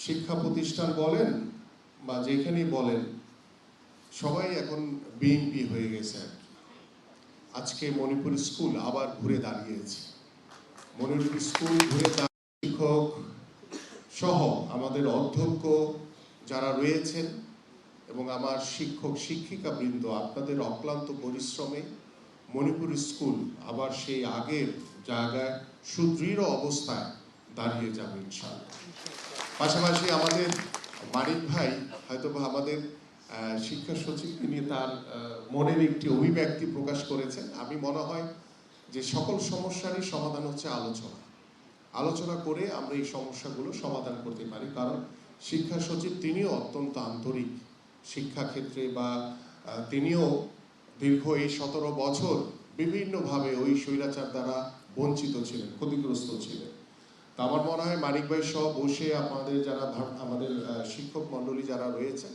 শিক্ষা প্রতিষ্ঠান বলেন বা যেখানেই বলেন সবাই এখন বিএনপি হয়ে গেছে। আজকে মণিপুর স্কুল আবার ঘুরে দাঁড়িয়েছে। মণিপুর স্কুল ঘুরে শিক্ষক সহ আমাদের অধ্যক্ষ যারা রয়েছেন এবং আমার শিক্ষক শিক্ষিকা বৃন্দ, আপনাদের অক্লান্ত পরিশ্রমে মণিপুর স্কুল আবার সেই আগের জায়গায় সুদৃঢ় অবস্থায় দাঁড়িয়ে যাবে ইনশাআল্লাহ। পাশাপাশি আমাদের মানিক ভাই হয়তো আমাদের শিক্ষা সচিবকে নিয়ে তার মনের একটি অভিব্যক্তি প্রকাশ করেছেন। আমি মনে হয় যে সকল সমস্যারই সমাধান হচ্ছে আলোচনা করে আমরা এই সমস্যাগুলো সমাধান করতে পারি। কারণ শিক্ষা সচিব তিনিও অত্যন্ত আন্তরিক শিক্ষা ক্ষেত্রে, বা তিনিও দীর্ঘ এই 17 বছর বিভিন্নভাবে ওই স্বৈরাচার দ্বারা বঞ্চিত ছিলেন, ক্ষতিগ্রস্ত ছিলেন। তা আমার মনে হয় মানিক ভাই সহ বসে আমাদের যারা আমাদের শিক্ষক মণ্ডলী যারা রয়েছে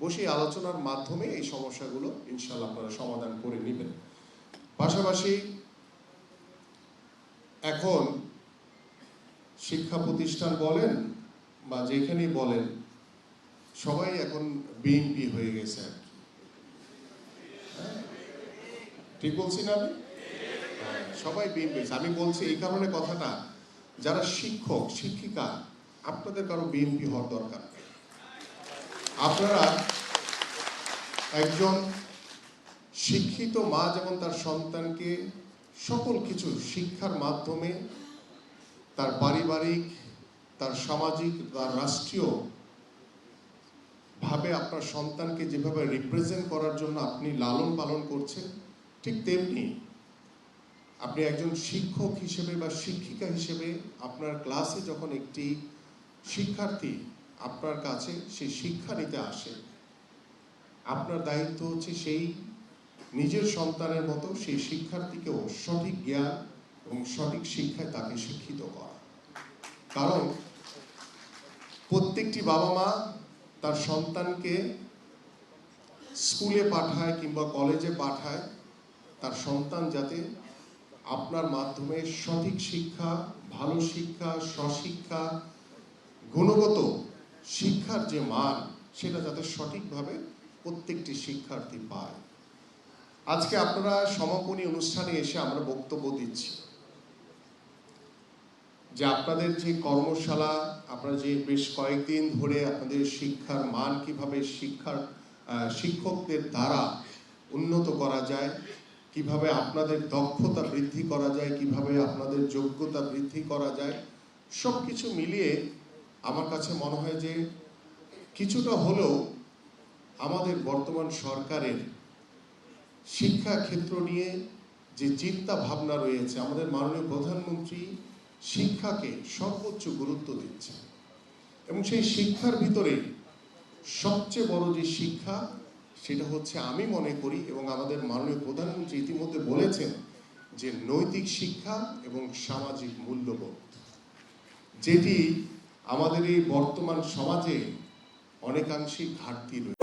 বসে আলোচনার মাধ্যমে এই সমস্যাগুলো ইনশাআল্লাহ আপনারা সমাধান করে নেবেন। পাশাপাশি এখন শিক্ষা প্রতিষ্ঠান বলেন বা যেখানেই বলেন সবাই এখন বিএনপি হয়ে গেছে। ঠিক বলছি না আমি? সবাই বিএনপি। আমি বলছি এই কারণে কথাটা, যারা শিক্ষক শিক্ষিকা আপনাদের কারো বিএনপি হওয়ার দরকার নেই। আপনারা একজন শিক্ষিত মা যেমন তার সন্তানকে সকল কিছু শিক্ষার মাধ্যমে তার পারিবারিক, তার সামাজিক, তার রাষ্ট্রীয় ভাবে আপনার সন্তানকে যেভাবে রিপ্রেজেন্ট করার জন্য আপনি লালন পালন করছেন, ঠিক তেমনি আপনি একজন শিক্ষক হিসেবে বা শিক্ষিকা হিসেবে আপনার ক্লাসে যখন একটি শিক্ষার্থী আপনার কাছে সেই শিক্ষা নিতে আসে, আপনার দায়িত্ব হচ্ছে সেই নিজের সন্তানের মতো সেই শিক্ষার্থীকেও সঠিক জ্ঞান এবং সঠিক শিক্ষায় তাকে শিক্ষিত করা। কারণ প্রত্যেকটি বাবা মা তার সন্তানকে স্কুলে পাঠায় কিংবা কলেজে পাঠায় তার সন্তান যাতে আপনার মাধ্যমে সঠিক শিক্ষা, ভালো শিক্ষা, স্বশিক্ষা, গুণগত শিক্ষার যে মান সেটা যাতে সঠিকভাবে প্রত্যেকটি শিক্ষার্থী পায়। আজকে আপনারা সমাপনী অনুষ্ঠানে এসে আমরা বক্তব্য দিচ্ছি যে আপনাদের যে কর্মশালা, আপনারা যে বেশ কয়েকদিন ধরে আপনাদের শিক্ষার মান কিভাবে শিক্ষকদের দ্বারা উন্নত করা যায়, কিভাবে আপনাদের দক্ষতা বৃদ্ধি করা যায়, কিভাবে আপনাদের যোগ্যতা বৃদ্ধি করা যায়, সব কিছু মিলিয়ে আমার কাছে মনে হয় যে কিছুটা হলেও আমাদের বর্তমান সরকারের শিক্ষা ক্ষেত্র নিয়ে যে চিন্তা ভাবনা রয়েছে, আমাদের মাননীয় প্রধানমন্ত্রী শিক্ষাকে সর্বোচ্চ গুরুত্ব দিচ্ছে এবং সেই শিক্ষার ভিতরে সবচেয়ে বড় যে শিক্ষা সেটা হচ্ছে, আমি মনে করি এবং আমাদের মাননীয় প্রধানমন্ত্রী ইতিমধ্যে বলেছেন যে নৈতিক শিক্ষা এবং সামাজিক মূল্যবোধ, যেটি আমাদের এই বর্তমান সমাজে অনেকাংশেই ঘাটতি রয়েছে।